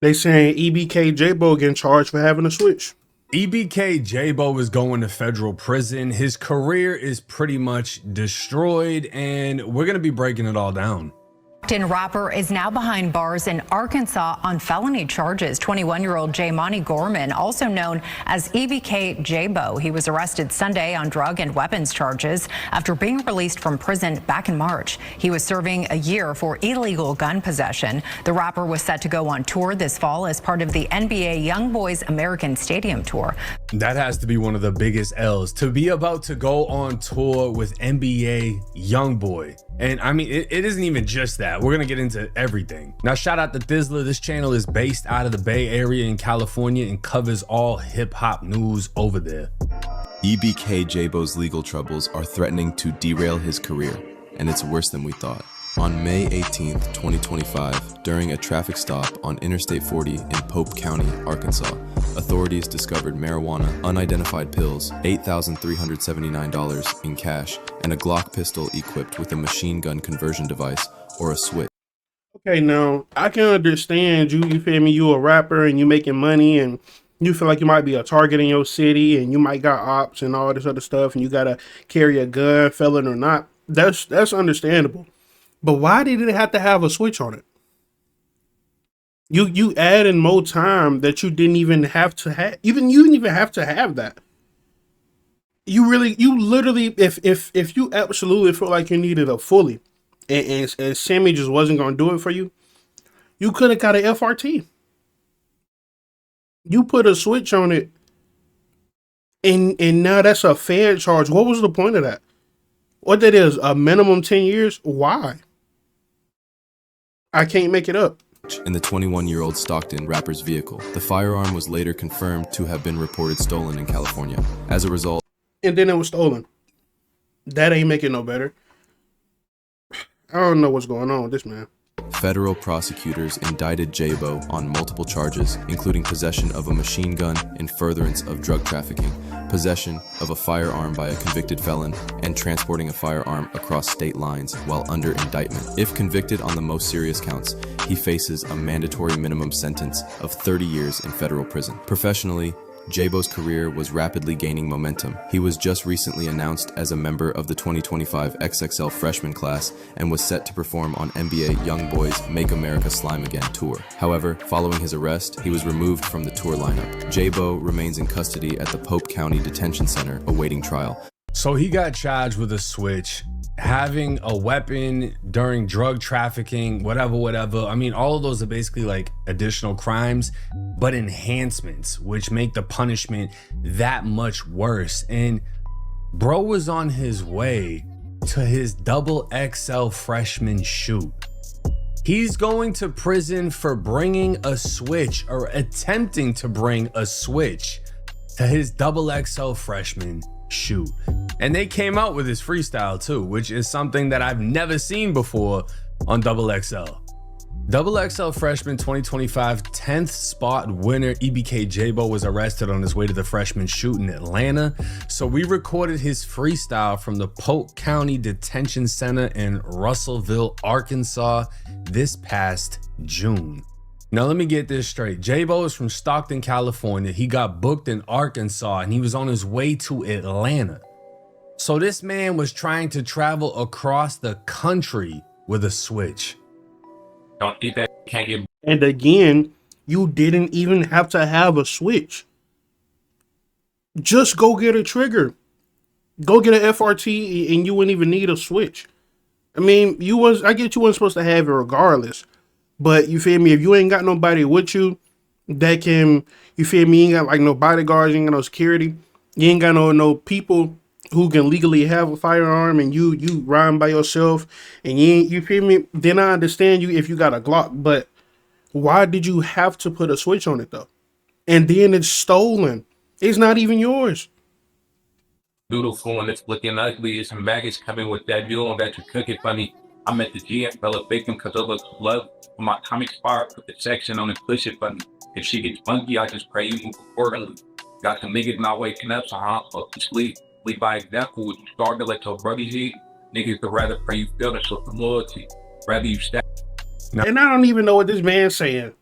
They saying EBK Jaaybo getting charged for having a switch. EBK Jaaybo is going to federal prison. His career is pretty much destroyed, and we're going to be breaking it all down. Rapper is now behind bars in Arkansas on felony charges. 21-year-old Jaymani Gorman, also known as EBK Jaaybo. He was arrested Sunday on drug and weapons charges after being released from prison back in March. He was serving a year for illegal gun possession. The rapper was set to go on tour this fall as part of the NBA Young Boys American Stadium Tour. That has to be one of the biggest L's, to be about to go on tour with NBA Youngboy. And I mean, it isn't even just that. We're going to get into everything. Now, shout out to Thizzler. This channel is based out of the Bay Area in California and covers all hip hop news over there. EBK Jaaybo's legal troubles are threatening to derail his career, and it's worse than we thought. On May 18th, 2025, during a traffic stop on Interstate 40 in Pope County, Arkansas, authorities discovered marijuana, unidentified pills, $8,379 in cash, and a Glock pistol equipped with a machine gun conversion device, or a switch. Okay, now, I can understand you feel me, you a rapper and you making money and you feel like you might be a target in your city and you might got ops and all this other stuff and you gotta carry a gun, felon or not. That's understandable. But why did it have to have a switch on it? You add in more time that you didn't even have to have. You didn't even have to have that. You literally, if you absolutely feel like you needed a fully, and Sammy just wasn't gonna do it for you, you could have got an FRT. You put a switch on it, and now that's a fair charge. What was the point of that? What that is, a minimum 10 years? Why? I can't make it up. In the 21-year-old Stockton rapper's vehicle. The firearm was later confirmed to have been reported stolen in California. As a result, and then it was stolen. That ain't making no better. I don't know what's going on with this man. Federal prosecutors indicted Jaaybo on multiple charges, including possession of a machine gun in furtherance of drug trafficking, possession of a firearm by a convicted felon, and transporting a firearm across state lines while under indictment. If convicted on the most serious counts, he faces a mandatory minimum sentence of 30 years in federal prison. Professionally, Jaaybo's career was rapidly gaining momentum. He was just recently announced as a member of the 2025 XXL freshman class and was set to perform on NBA YoungBoy's Make America Slime Again tour. However, following his arrest, he was removed from the tour lineup. Jaaybo remains in custody at the Pope County Detention Center awaiting trial. So he got charged with a switch, having a weapon during drug trafficking, whatever. I mean, all of those are basically like additional crimes, but enhancements, which make the punishment that much worse. And bro was on his way to his XXL freshman shoot. He's going to prison for bringing a switch or attempting to bring a switch to his XXL freshman shoot. And they came out with his freestyle too, which is something that I've never seen before on XXL. XXL freshman 2025 10th spot winner EBK Jaaybo was arrested on his way to the freshman shoot in Atlanta. So we recorded his freestyle from the Polk County Detention Center in Russellville, Arkansas this past June. Now, let me get this straight. Jaaybo is from Stockton, California. He got booked in Arkansas and he was on his way to Atlanta. So this man was trying to travel across the country with a switch. Don't think that can't get. And again, you didn't even have to have a switch. Just go get a trigger. Go get an FRT and you wouldn't even need a switch. I mean, I get you weren't supposed to have it regardless. But you feel me? If you ain't got nobody with you that can, you feel me? You ain't got like no bodyguards, you ain't got no security. You ain't got no people who can legally have a firearm and you riding by yourself and you feel me? Then I understand you if you got a Glock, but why did you have to put a switch on it though? And then it's stolen. It's not even yours. Beautiful and it's looking ugly. Some maggots coming with that view that you cook it funny. I'm at the GM fella victim because I look love for my comic spire, put the section on and push it button. If she gets funky, I just pray you move accordingly. Got some niggas not waking up, so I'm up to sleep. Lead by example, would you start to let your brothers eat? Niggas would rather pray you feel the so some loyalty. Rather you stack. And I don't even know what this man's saying.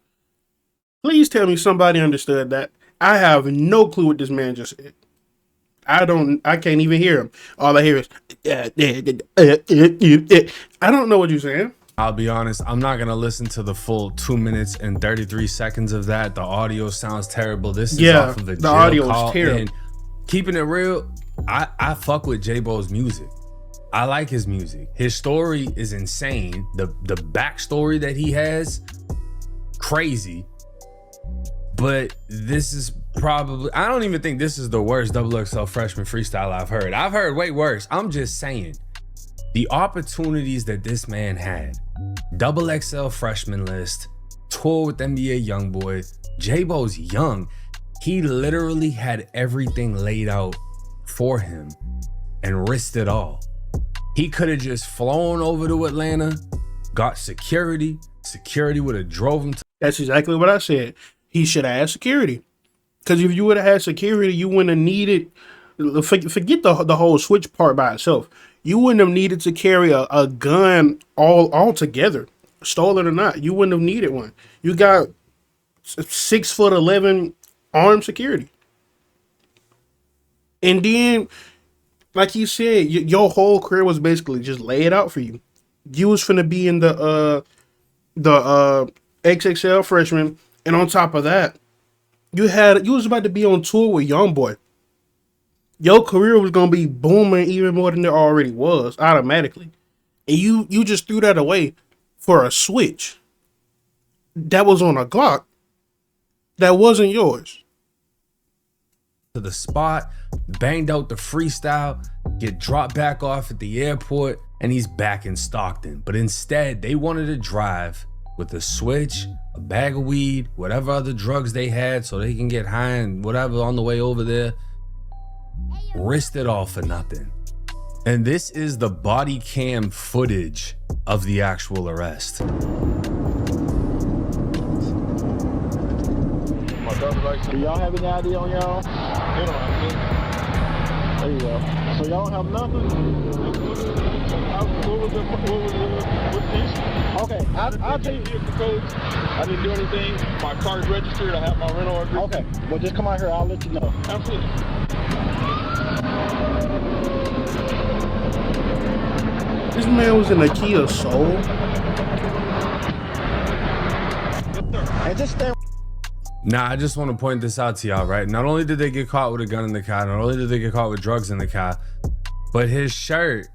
Please tell me somebody understood that. I have no clue what this man just said. I can't even hear him. All I hear is, I don't know what you're saying. I'll be honest, I'm not gonna listen to the full 2 minutes and 33 seconds of that. The audio sounds terrible. This is off of the jail audio call. is terrible. And keeping it real, I fuck with Jaaybo's music. I like his music. His story is insane. The backstory that he has, crazy. But this is probably, I don't even think this is the worst XXL freshman freestyle I've heard. I've heard way worse. I'm just saying, the opportunities that this man had, XXL freshman list, tour with NBA YoungBoy. Jaaybo's young. He literally had everything laid out for him and risked it all. He could have just flown over to Atlanta, got security. Security would have drove him to. That's exactly what I said. He should have had security. Because if you would have had security, you wouldn't have needed, forget the whole switch part by itself. You wouldn't have needed to carry a gun all together, stolen or not. You wouldn't have needed one. You got 6'11" armed security. And then, like you said, your whole career was basically just laid out for you. You was finna be in the XXL freshman, and on top of that, you was about to be on tour with YoungBoy. Your career was gonna be booming even more than it already was automatically, and you just threw that away for a switch that was on a Glock that wasn't yours. To the spot, banged out the freestyle, get dropped back off at the airport, and he's back in Stockton. But instead, they wanted to drive with a switch, a bag of weed, whatever other drugs they had so they can get high and whatever on the way over there. Risked it all for nothing. And this is the body cam footage of the actual arrest. Do y'all have any ID on y'all? There you go. So y'all don't have nothing? Okay, I'll tell you. I didn't do anything. My car's registered. I have my rental agreement. Okay, well just come out here. I'll let you know. Absolutely. This man was in a Kia Soul. And just stay. Now, I just want to point this out to y'all, right? Not only did they get caught with a gun in the car, not only did they get caught with drugs in the car, but his shirt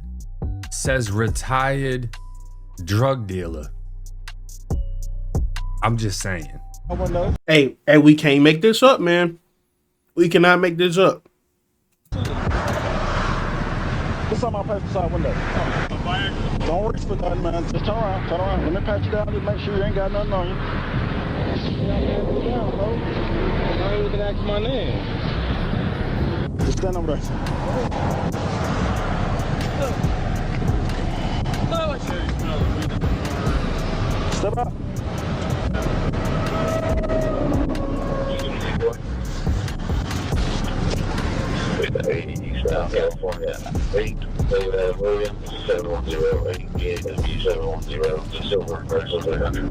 says retired drug dealer. I'm just saying. Hey, we can't make this up, man. We cannot make this up. What's on my passenger side window? Don't reach for nothing, man. Just turn around. Turn around. Let me pat you down. Just make sure you ain't got nothing on you. I ain't looking at my name. Just stand over there. Step out. South California, 8 William 710 8 710 Silver Commercial 300.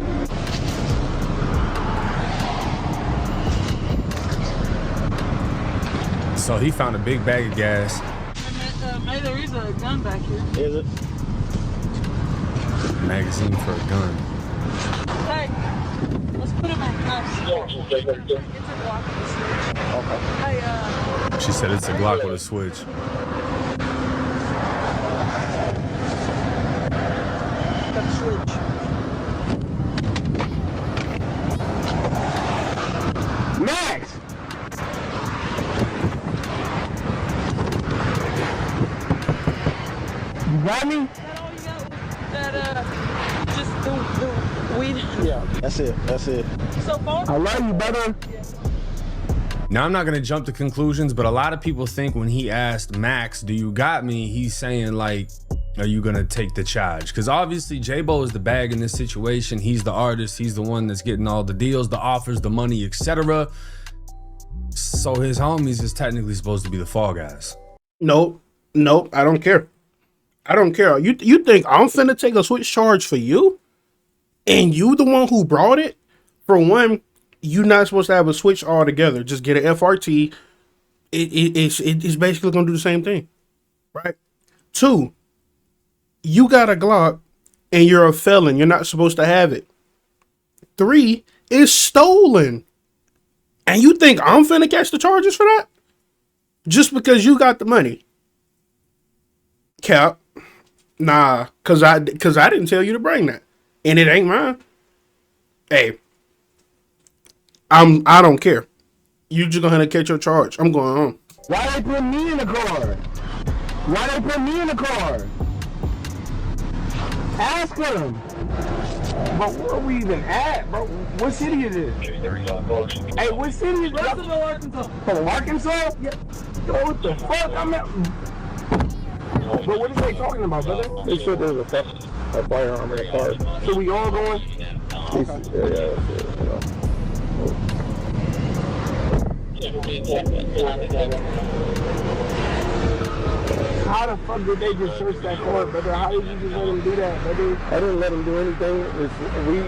So he found a big bag of gas. May there is a gun back here. Is it? Magazine for a gun. Hey, let's put him in cuffs. It's a Glock with a switch. Okay. Hey, She said it's a Glock with a switch. got the switch. Max! You got me? Is that all you got? That, just the weed? Yeah, that's it. That's it. So far? I love you, brother. Now, I'm not going to jump to conclusions, but a lot of people think when he asked Max, do you got me? He's saying like, are you going to take the charge? Because obviously Jaaybo is the bag in this situation. He's the artist. He's the one that's getting all the deals, the offers, the money, etc. So his homies is technically supposed to be the fall guys. Nope. I don't care. I don't care. You think I'm finna take a switch charge for you? And you the one who brought it? For one, you're not supposed to have a switch altogether. Just get an FRT. It's basically gonna do the same thing, right? 2, you got a Glock and you're a felon. You're not supposed to have it. 3, it's stolen. And you think I'm finna catch the charges for that? Just because you got the money? Cap. Nah, cause I didn't tell you to bring that. And it ain't mine. Hey. I don't care. You just gonna catch your charge. I'm going home. Why they put me in the car? Why they put me in the car? Ask them. But where are we even at, bro? What city is this? Hey, what city is this? Arkansas. From Arkansas? Yeah. Yo, what the fuck? I'm at. But what are they talking about, brother? They said there was a firearm in the car. So we all going? How the fuck did they just search that car, brother? How did you just let them do that, brother? I didn't let them do anything.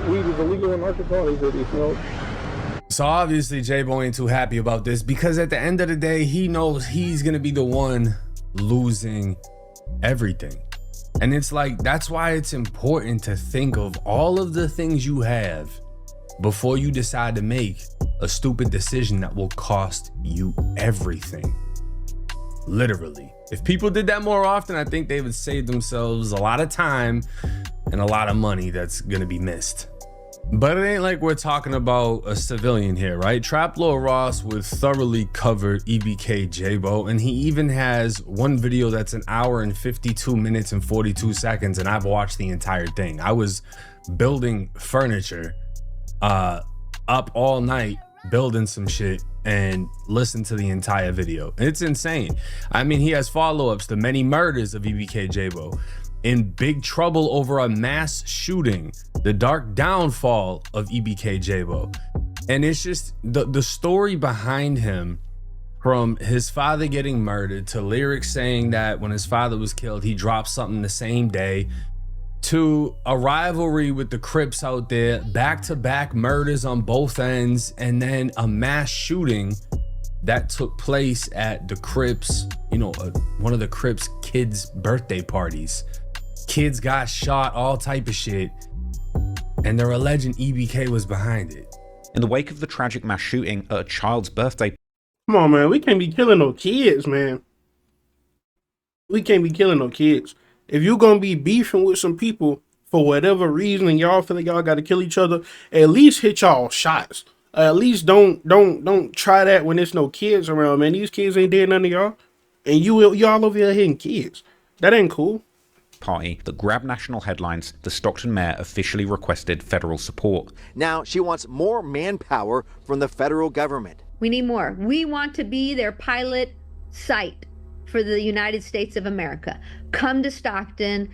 We was illegal in Arkansas. They said, you know. So obviously Jaaybo ain't too happy about this, because at the end of the day, he knows he's gonna be the one losing everything. And it's like, that's why it's important to think of all of the things you have before you decide to make a stupid decision that will cost you everything. Literally. If people did that more often, I think they would save themselves a lot of time and a lot of money that's gonna be missed. But it ain't like we're talking about a civilian here, right? Trap Lord Ross would thoroughly cover EBK Jaaybo, and he even has one video that's 1 hour and 52 minutes and 42 seconds, and I've watched the entire thing. I was building furniture up all night building some shit and listen to the entire video. It's insane. I mean, he has follow-ups to many murders of EBK Jaaybo, in big trouble over a mass shooting, the dark downfall of EBK Jaaybo. And it's just the story behind him, from his father getting murdered to lyrics saying that when his father was killed, he dropped something the same day, to a rivalry with the Crips out there, back-to-back murders on both ends, and then a mass shooting that took place at the Crips, you know, one of the Crips kids' birthday parties. Kids got shot, all type of shit, and they're alleging EBK was behind it. In the wake of the tragic mass shooting at a child's birthday. Come on, man. We can't be killing no kids, man. We can't be killing no kids. If you're gonna be beefing with some people for whatever reason and y'all feel like y'all gotta kill each other, at least hit y'all shots. At least don't try that when there's no kids around, man. These kids ain't dead none of y'all. And y'all over here hitting kids. That ain't cool. Party that grabbed national headlines, the Stockton mayor officially requested federal support. Now she wants more manpower from the federal government. We need more. We want to be their pilot site for the United States of America. Come to Stockton.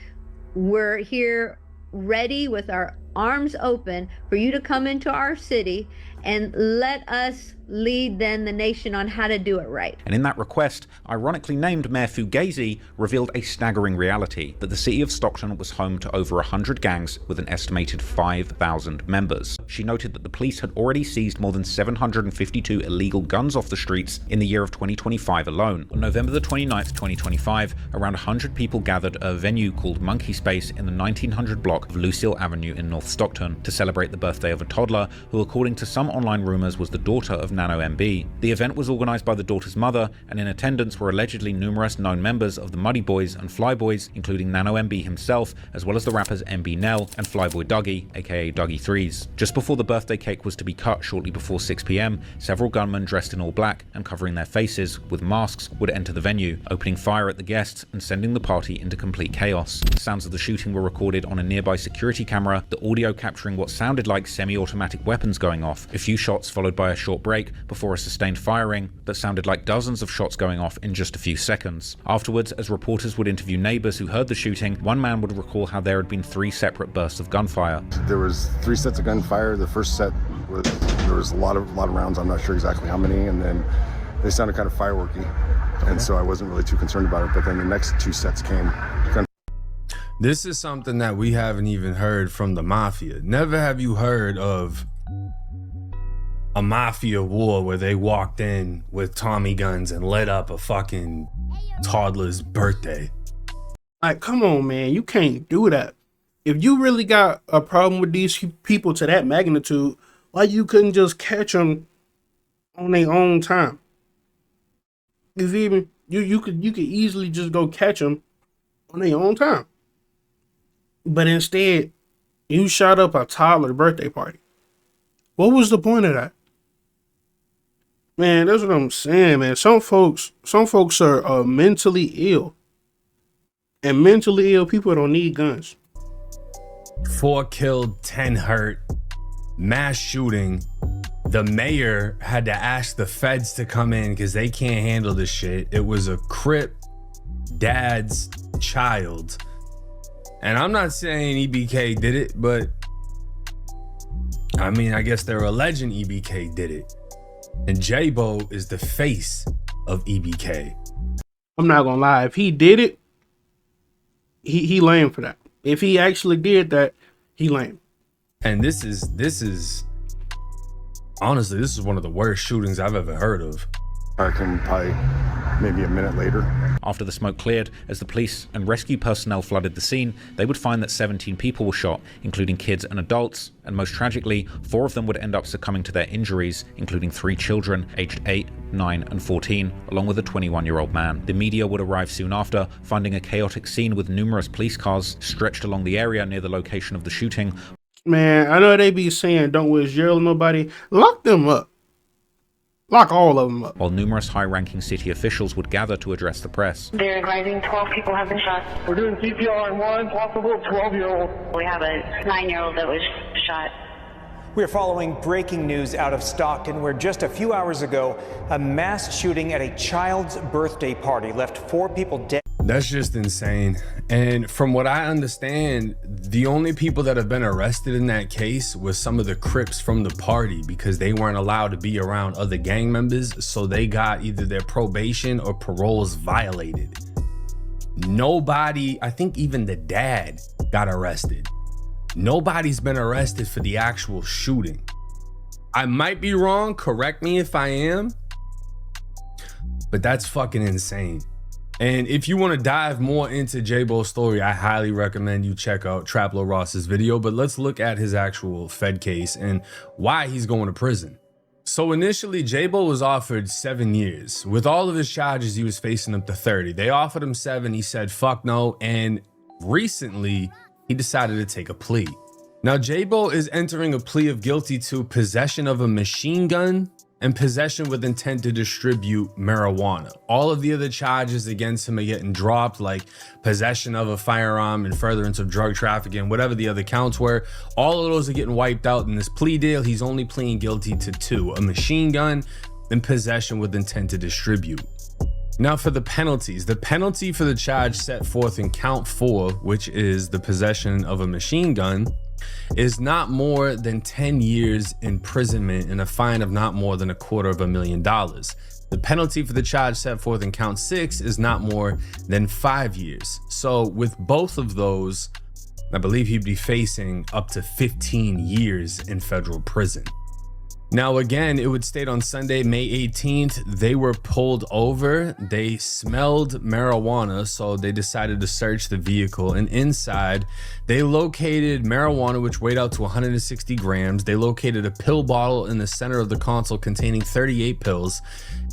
We're here ready with our arms open for you to come into our city and let us lead then the nation on how to do it right. And in that request, ironically named Mayor Fugazi revealed a staggering reality, that the city of Stockton was home to over 100 gangs with an estimated 5,000 members. She noted that the police had already seized more than 752 illegal guns off the streets in the year of 2025 alone. On November the 29th, 2025, around 100 people gathered at a venue called Monkey Space in the 1900 block of Lucille Avenue in North Stockton to celebrate the birthday of a toddler who, according to some online rumors, was the daughter of Nano MB. The event was organized by the daughter's mother, and in attendance were allegedly numerous known members of the Muddy Boys and Fly Boys, including Nano MB himself, as well as the rappers MB Nell and Flyboy Dougie, aka Dougie Threes. Just before the birthday cake was to be cut shortly before 6 p.m, several gunmen dressed in all black and covering their faces with masks would enter the venue, opening fire at the guests and sending the party into complete chaos. Sounds of the shooting were recorded on a nearby security camera, the audio capturing what sounded like semi-automatic weapons going off, a few shots followed by a short break before a sustained firing that sounded like dozens of shots going off in just a few seconds. Afterwards, as reporters would interview neighbors who heard the shooting, one man would recall how there had been 3 separate bursts of gunfire. There was 3 sets of gunfire. The first set was, there was a lot of rounds, I'm not sure exactly how many, and then they sounded kind of fireworky, and so I wasn't really too concerned about it. But then the next 2 sets came. This is something that we haven't even heard from the mafia. Never have you heard of a mafia war where they walked in with Tommy guns and lit up a fucking toddler's birthday. Like, come on, man. You can't do that. If you really got a problem with these people to that magnitude, why you couldn't just catch them on their own time? You feel me? You could easily just go catch them on their own time. But instead, you shot up a toddler birthday party. What was the point of that? Man, that's what I'm saying, man. Some folks are mentally ill. And mentally ill people don't need guns. 4 killed, 10 hurt, mass shooting. The mayor had to ask the feds to come in because they can't handle this shit. It was a Crip dad's child. And I'm not saying EBK did it, but I mean, I guess they're alleging EBK did it. And Jaaybo is the face of EBK. I'm not gonna lie. If he did it, he lame for that. If he actually did that, he lame. And this is honestly, this is one of the worst shootings I've ever heard of. I can probably maybe a minute later. After the smoke cleared, as the police and rescue personnel flooded the scene, they would find that 17 people were shot, including kids and adults, and most tragically, 4 of them would end up succumbing to their injuries, including 3 children aged 8, 9, and 14, along with a 21-year-old man. The media would arrive soon after, finding a chaotic scene with numerous police cars stretched along the area near the location of the shooting. Man, I know they be saying don't wish jail on nobody. Lock them up. Lock all of them up. While numerous high-ranking city officials would gather to address the press. They're advising 12 people have been shot. We're doing CPR on one possible 12-year-old. We have a 9-year-old that was shot. We're following breaking news out of Stockton, where just a few hours ago, a mass shooting at a child's birthday party left 4 people dead. That's just insane. And from what I understand, the only people that have been arrested in that case was some of the Crips from the party because they weren't allowed to be around other gang members. So they got either their probation or paroles violated. Nobody, I think even the dad got arrested. Nobody's been arrested for the actual shooting. I might be wrong, correct me if I am, but that's fucking insane. And if you want to dive more into Jaaybo's story, I highly recommend you check out Traplo Ross's video, but let's look at his actual Fed case and why he's going to prison. So initially, Jaaybo was offered 7 years. With all of his charges, he was facing up to 30. They offered him 7, he said, fuck no, and recently, he decided to take a plea. Now, Jaaybo is entering a plea of guilty to possession of a machine gun and possession with intent to distribute marijuana. All of the other charges against him are getting dropped, like possession of a firearm and furtherance of drug trafficking, whatever the other counts were. All of those are getting wiped out in this plea deal. He's only pleading guilty to 2, a machine gun and possession with intent to distribute. Now for the penalties, the penalty for the charge set forth in count 4, which is the possession of a machine gun, is not more than 10 years imprisonment and a fine of not more than $250,000. The penalty for the charge set forth in count 6 is not more than 5 years. So with both of those, I believe he'd be facing up to 15 years in federal prison. Now, again, it would state on Sunday, May 18th, they were pulled over. They smelled marijuana, so they decided to search the vehicle. And inside, they located marijuana, which weighed out to 160 grams. They located a pill bottle in the center of the console containing 38 pills,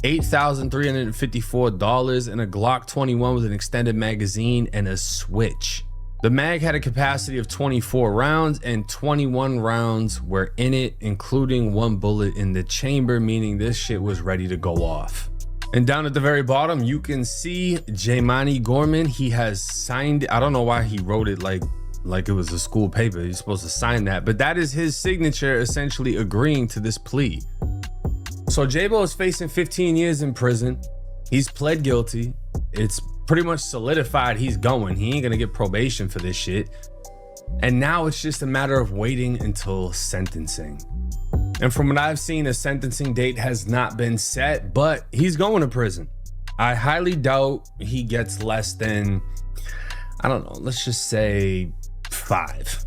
$8,354, and a Glock 21 with an extended magazine and a switch. The mag had a capacity of 24 rounds and 21 rounds were in it, including 1 bullet in the chamber, meaning this shit was ready to go off. And down at the very bottom, you can see Jaymani Gorman. He has signed, I don't know why he wrote it like it was a school paper. He's supposed to sign that, but that is his signature essentially agreeing to this plea. So Jaaybo is facing 15 years in prison. He's pled guilty. It's pretty much solidified he's going. He ain't gonna get probation for this shit. And now it's just a matter of waiting until sentencing. And from what I've seen, a sentencing date has not been set, but he's going to prison. I highly doubt he gets less than, I don't know, let's just say 5.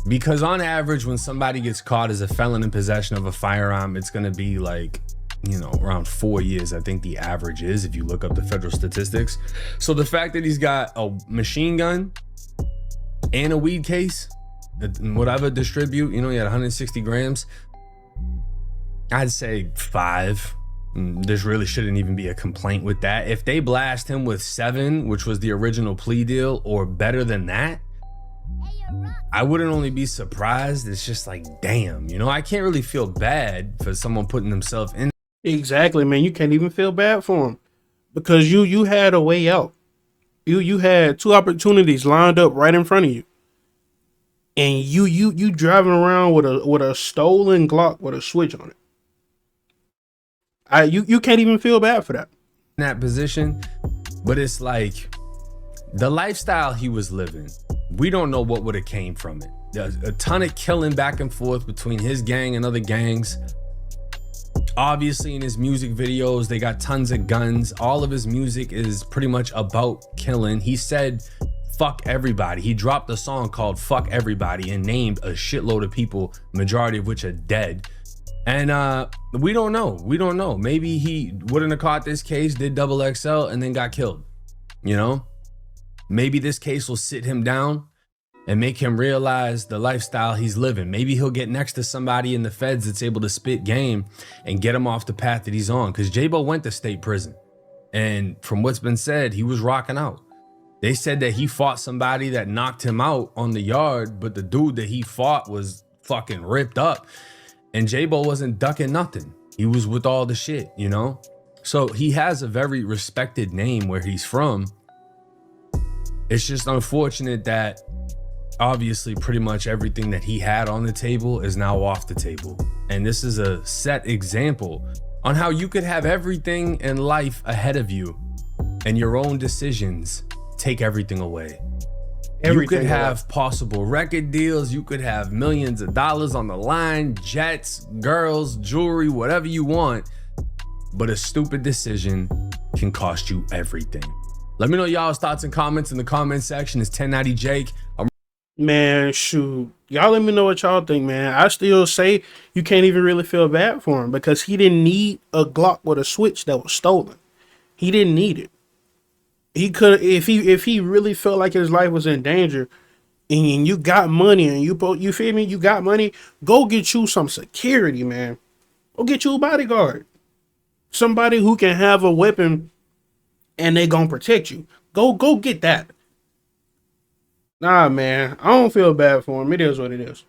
Because on average, when somebody gets caught as a felon in possession of a firearm, it's going to be like, you know, around 4 years. I think the average is, if you look up the federal statistics. So the fact that he's got a machine gun and a weed case, whatever distribute, you know, he had 160 grams. I'd say 5. This really shouldn't even be a complaint with that. If they blast him with 7, which was the original plea deal, or better than that, I wouldn't only be surprised. It's just like, damn, you know, I can't really feel bad for someone putting themselves in. Exactly, man. You can't even feel bad for him because you had a way out. You had 2 opportunities lined up right in front of you, and you driving around with a stolen Glock with a switch on it. You can't even feel bad for that. In that position, but it's like the lifestyle he was living, we don't know what would have came from it. There's a ton of killing back and forth between his gang and other gangs. Obviously in his music videos, they got tons of guns. All of his music is pretty much about killing. He said fuck everybody. He dropped a song called Fuck Everybody and named a shitload of people, majority of which are dead. And we don't know. Maybe he wouldn't have caught this case, did double XL, and then got killed. You know, maybe this case will sit him down and make him realize the lifestyle he's living. Maybe he'll get next to somebody in the feds that's able to spit game and get him off the path that he's on. Because Jaaybo went to state prison, and from what's been said, he was rocking out. They said that he fought somebody that knocked him out on the yard, but the dude that he fought was fucking ripped up. And Jaaybo wasn't ducking nothing. He was with all the shit, you know? So he has a very respected name where he's from. It's just unfortunate that obviously pretty much everything that he had on the table is now off the table. And this is a set example on how you could have everything in life ahead of you and your own decisions take everything away. You could have possible record deals. You could have millions of dollars on the line, jets, girls, jewelry, whatever you want. But a stupid decision can cost you everything. Let me know y'all's thoughts and comments in the comment section. It's 1090 Jake. Man, shoot. Y'all let me know what y'all think, man. I still say you can't even really feel bad for him because he didn't need a Glock with a switch that was stolen. He didn't need it. He could, if he really felt like his life was in danger, and you got money, and you feel me, you got money, go get you some security, man. Go get you a bodyguard, somebody who can have a weapon, and they gonna protect you. Go get that. Nah, man, I don't feel bad for him. It is what it is.